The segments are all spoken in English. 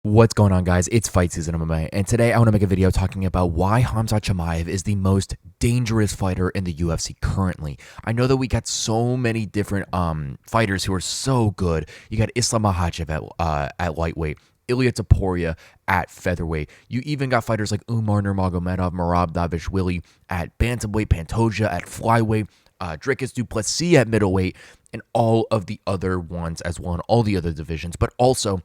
What's going on, guys? It's fight season MMA, and today I want to make a video talking about why Khamzat Chimaev is the most dangerous fighter in the UFC currently. I know that we got so many different fighters who are so good. You got Islam Makhachev at lightweight, Ilia Topuria at featherweight. You even got fighters like Umar Nurmagomedov, Merab Dvalishvili at bantamweight, Pantoja at flyweight, Dricus du Plessis at middleweight, and all of the other ones as well in all the other divisions. But also,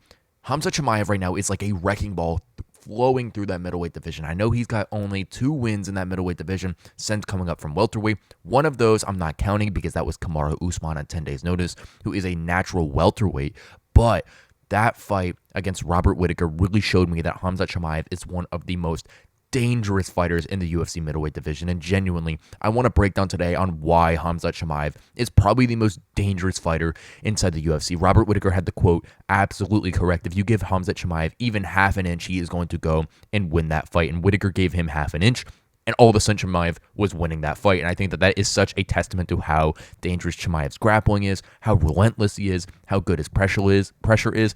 Khamzat Chimaev right now is like a wrecking ball flowing through that middleweight division. I know he's got only 2 wins in that middleweight division since coming up from welterweight. One of those I'm not counting because that was Kamaru Usman on 10 days' notice, who is a natural welterweight. But that fight against Robert Whittaker really showed me that Khamzat Chimaev is one of the most dangerous fighters in the UFC middleweight division, and genuinely, I want to break down today on why Khamzat Chimaev is probably the most dangerous fighter inside the UFC. Robert Whittaker had the quote absolutely correct. If you give Khamzat Chimaev even half an inch, he is going to go and win that fight, and Whittaker gave him half an inch, and all of a sudden Chimaev was winning that fight. And I think that that is such a testament to how dangerous Chimaev's grappling is, how relentless he is, how good his pressure is,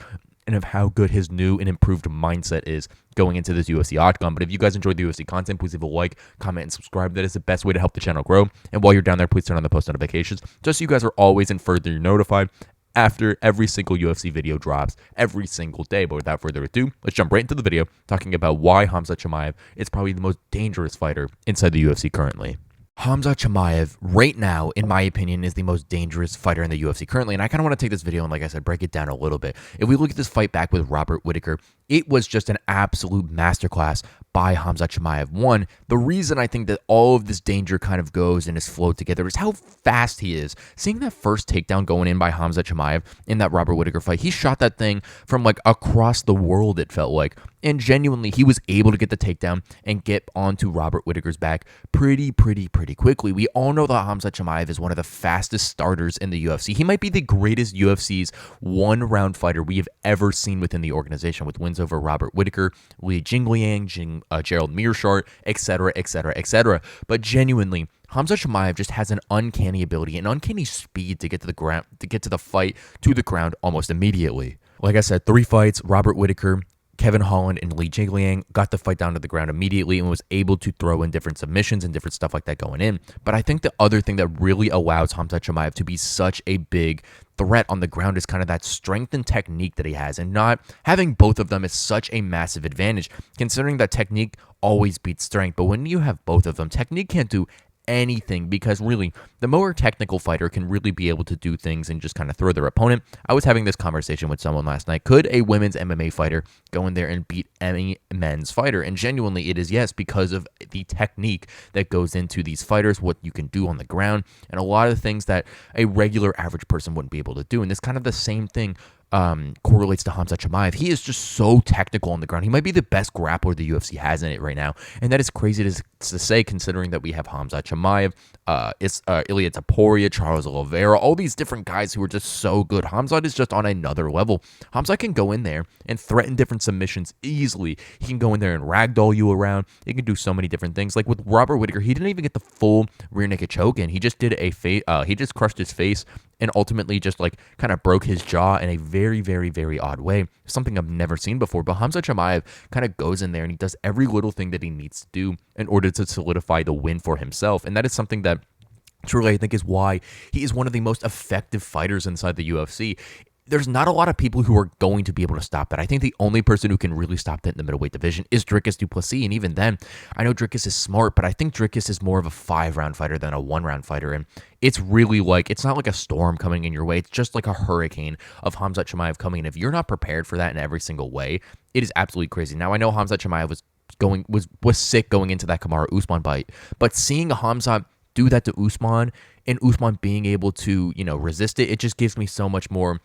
and of how good his new and improved mindset is going into this UFC octagon. But if you guys enjoyed the UFC content, please leave a like, comment, and subscribe. That is the best way to help the channel grow. And while you're down there, please turn on the post notifications just so you guys are always and further notified after every single UFC video drops every single day. But without further ado, let's jump right into the video talking about why Khamzat Chimaev is probably the most dangerous fighter inside the UFC currently. Khamzat Chimaev, right now, in my opinion, is the most dangerous fighter in the UFC currently. And I kind of want to take this video and, like I said, break it down a little bit. If we look at this fight back with Robert Whittaker, it was just an absolute masterclass by Khamzat Chimaev. One, the reason I think that all of this danger kind of goes and is flowed together is how fast he is. Seeing that first takedown going in by Khamzat Chimaev in that Robert Whittaker fight, he shot that thing from like across the world, it felt like. And genuinely, he was able to get the takedown and get onto Robert Whittaker's back pretty quickly. We all know that Khamzat Chimaev is one of the fastest starters in the UFC. He might be the greatest UFC's one-round fighter we have ever seen within the organization, with wins over Robert Whittaker, Li Jingliang, Gerald Meerschaert, etc. But genuinely, Khamzat Chimaev just has an uncanny ability, an uncanny speed to get to the ground, to get to the fight, to the ground almost immediately. Like I said, 3 fights, Robert Whittaker, Kevin Holland, and Li Jingliang got the fight down to the ground immediately and was able to throw in different submissions and different stuff like that going in. But I think the other thing that really allows Khamzat Chimaev to be such a big threat on the ground is kind of that strength and technique that he has, and not having both of them is such a massive advantage, considering that technique always beats strength. But when you have both of them, technique can't do anything, because really the more technical fighter can really be able to do things and just kind of throw their opponent. I was having this conversation with someone last night. Could a women's MMA fighter go in there and beat any men's fighter? And genuinely it is yes, because of the technique that goes into these fighters, what you can do on the ground, and a lot of things that a regular average person wouldn't be able to do. And it's kind of the same thing correlates to Khamzat Chimaev. He is just so technical on the ground. He might be the best grappler the UFC has in it right now, and that is crazy to say, considering that we have Khamzat Chimaev, Ilia Topuria, Charles Oliveira, all these different guys who are just so good. Khamzat is just on another level. Khamzat can go in there and threaten different submissions easily. He can go in there and ragdoll you around. He can do so many different things. Like with Robert Whittaker, he didn't even get the full rear naked choke in. He just did he just crushed his face and ultimately just like kind of broke his jaw in a very odd way. Something I've never seen before. But Khamzat Chimaev kind of goes in there and he does every little thing that he needs to do in order to solidify the win for himself. And that is something that truly I think is why he is one of the most effective fighters inside the UFC. There's not a lot of people who are going to be able to stop that. I think the only person who can really stop that in the middleweight division is Dricus du Plessis. And even then, I know Dricus is smart, but I think Dricus is more of a 5-round fighter than a 1-round fighter. And it's really like, it's not like a storm coming in your way. It's just like a hurricane of Khamzat Chimaev coming in. If you're not prepared for that in every single way, it is absolutely crazy. Now, I know Khamzat Chimaev was sick going into that Kamaru Usman fight, but seeing Khamzat do that to Usman and Usman being able to, resist it, it just gives me so much more,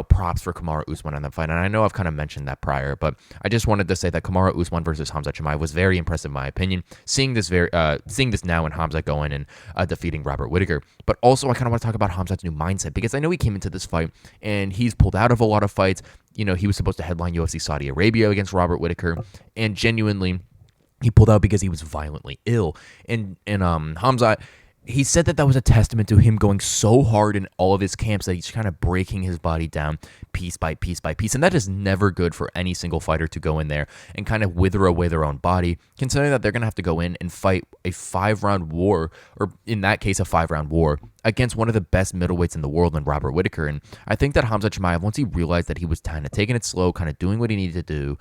props for Kamaru Usman in that fight. And I know I've kind of mentioned that prior, but I just wanted to say that Kamaru Usman versus Khamzat Chimaev was very impressive in my opinion. Seeing this now in Khamzat going and defeating Robert Whittaker. But also I kind of want to talk about Khamzat's new mindset, because I know he came into this fight and he's pulled out of a lot of fights. He was supposed to headline UFC Saudi Arabia against Robert Whittaker, and genuinely he pulled out because he was violently ill. And Khamzat He said that that was a testament to him going so hard in all of his camps that he's kind of breaking his body down piece by piece by piece. And that is never good for any single fighter to go in there and kind of wither away their own body, considering that they're going to have to go in and fight a 5-round war, or in that case, a 5-round war against one of the best middleweights in the world in Robert Whittaker. And I think that Khamzat Chimaev, once he realized that he was kind of taking it slow, kind of doing what he needed to do,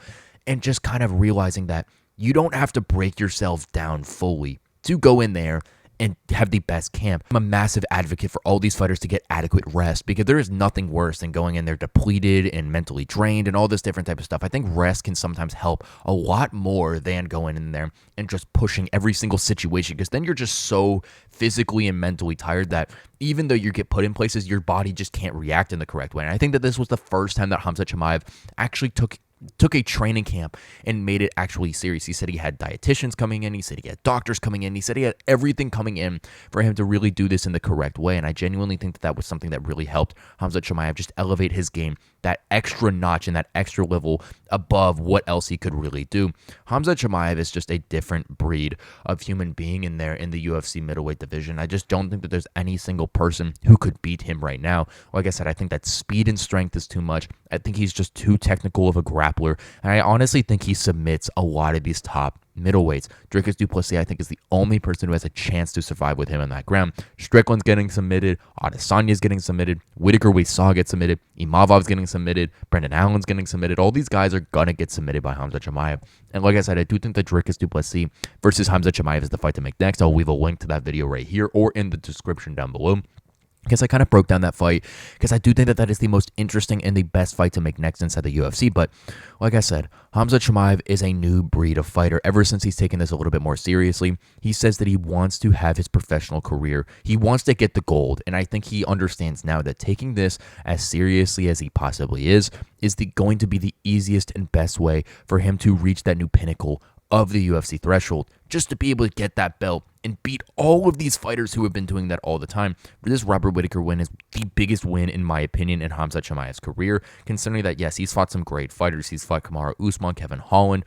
and just kind of realizing that you don't have to break yourself down fully to go in there and have the best camp. I'm a massive advocate for all these fighters to get adequate rest, because there is nothing worse than going in there depleted and mentally drained and all this different type of stuff. I think rest can sometimes help a lot more than going in there and just pushing every single situation, because then you're just so physically and mentally tired that even though you get put in places, your body just can't react in the correct way. And I think that this was the first time that Khamzat Chimaev actually took a training camp and made it actually serious. He said he had dietitians coming in. He said he had doctors coming in. He said he had everything coming in for him to really do this in the correct way. And I genuinely think that that was something that really helped Khamzat Chimaev just elevate his game that extra notch and that extra level above what else he could really do. Khamzat Chimaev is just a different breed of human being in there in the UFC middleweight division. I just don't think that there's any single person who could beat him right now. Like I said, I think that speed and strength is too much. I think he's just too technical of a grappler. And I honestly think he submits a lot of these top middleweights. Dricus du Plessis, I think, is the only person who has a chance to survive with him on that ground. Strickland's getting submitted. Adesanya's getting submitted. Whittaker, we saw get submitted. Imavov's getting submitted. Brendan Allen's getting submitted. All these guys are going to get submitted by Khamzat Chimaev. And like I said, I do think that Dricus du Plessis versus Khamzat Chimaev is the fight to make next. I'll leave a link to that video right here or in the description down below, because I kind of broke down that fight, because I do think that that is the most interesting and the best fight to make next inside the UFC. But like I said, Khamzat Chimaev is a new breed of fighter. Ever since he's taken this a little bit more seriously, he says that he wants to have his professional career. He wants to get the gold, and I think he understands now that taking this as seriously as he possibly is going to be the easiest and best way for him to reach that new pinnacle of the UFC threshold, just to be able to get that belt and beat all of these fighters who have been doing that all the time. This Robert Whittaker win is the biggest win, in my opinion, in Khamzat Chimaev's career, considering that, yes, he's fought some great fighters. He's fought Kamaru Usman, Kevin Holland,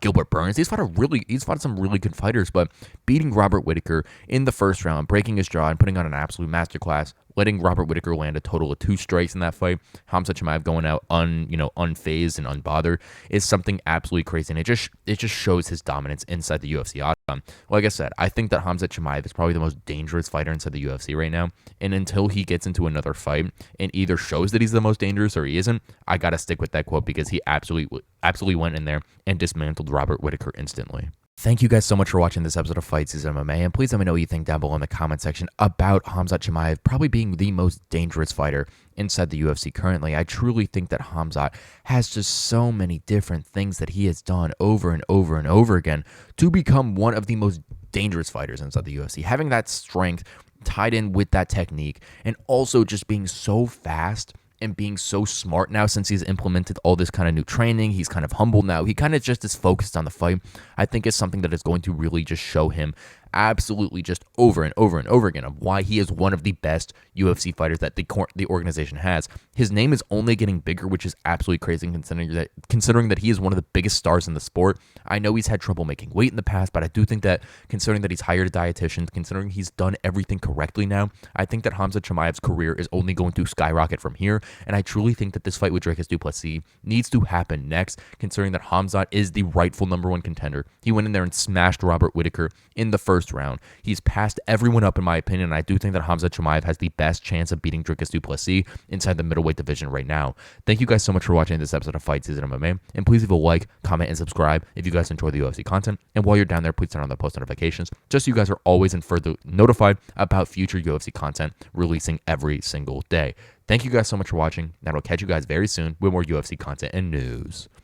Gilbert Burns. He's fought some really good fighters, but beating Robert Whittaker in the first round, breaking his jaw and putting on an absolute masterclass, letting Robert Whittaker land a total of 2 strikes in that fight, Khamzat Chimaev going out unfazed and unbothered, is something absolutely crazy. And it just shows his dominance inside the UFC octagon. Like I said, I think that Khamzat Chimaev is probably the most dangerous fighter inside the UFC right now. And until he gets into another fight and either shows that he's the most dangerous or he isn't, I gotta stick with that quote, because he absolutely went in there and dismantled Robert Whittaker instantly. Thank you guys so much for watching this episode of Fight Season MMA, and please let me know what you think down below in the comment section about Khamzat Chimaev probably being the most dangerous fighter inside the UFC currently. I truly think that Khamzat has just so many different things that he has done over and over and over again to become one of the most dangerous fighters inside the UFC. Having that strength tied in with that technique, and also just being so fast and being so smart now since he's implemented all this kind of new training. He's kind of humble now. He kind of just is focused on the fight. I think it's something that is going to really just show him absolutely just over and over and over again of why he is one of the best UFC fighters that the organization has. His name is only getting bigger, which is absolutely crazy considering that he is one of the biggest stars in the sport. I know he's had trouble making weight in the past, but I do think that considering that he's hired a dietitian, considering he's done everything correctly now, I think that Khamzat Chimaev's career is only going to skyrocket from here. And I truly think that this fight with Dricus du Plessis needs to happen next, considering that Khamzat is the rightful #1 contender. He went in there and smashed Robert Whittaker in the first round. He's passed everyone up, in my opinion, and I do think that Khamzat Chimaev has the best chance of beating Dricus du Plessis inside the middleweight division right now. Thank you guys so much for watching this episode of Fight Season MMA, and please leave a like, comment, and subscribe if you guys enjoy the UFC content. And while you're down there, please turn on the post notifications, just so you guys are always and further notified about future UFC content releasing every single day. Thank you guys so much for watching, and I'll catch you guys very soon with more UFC content and news.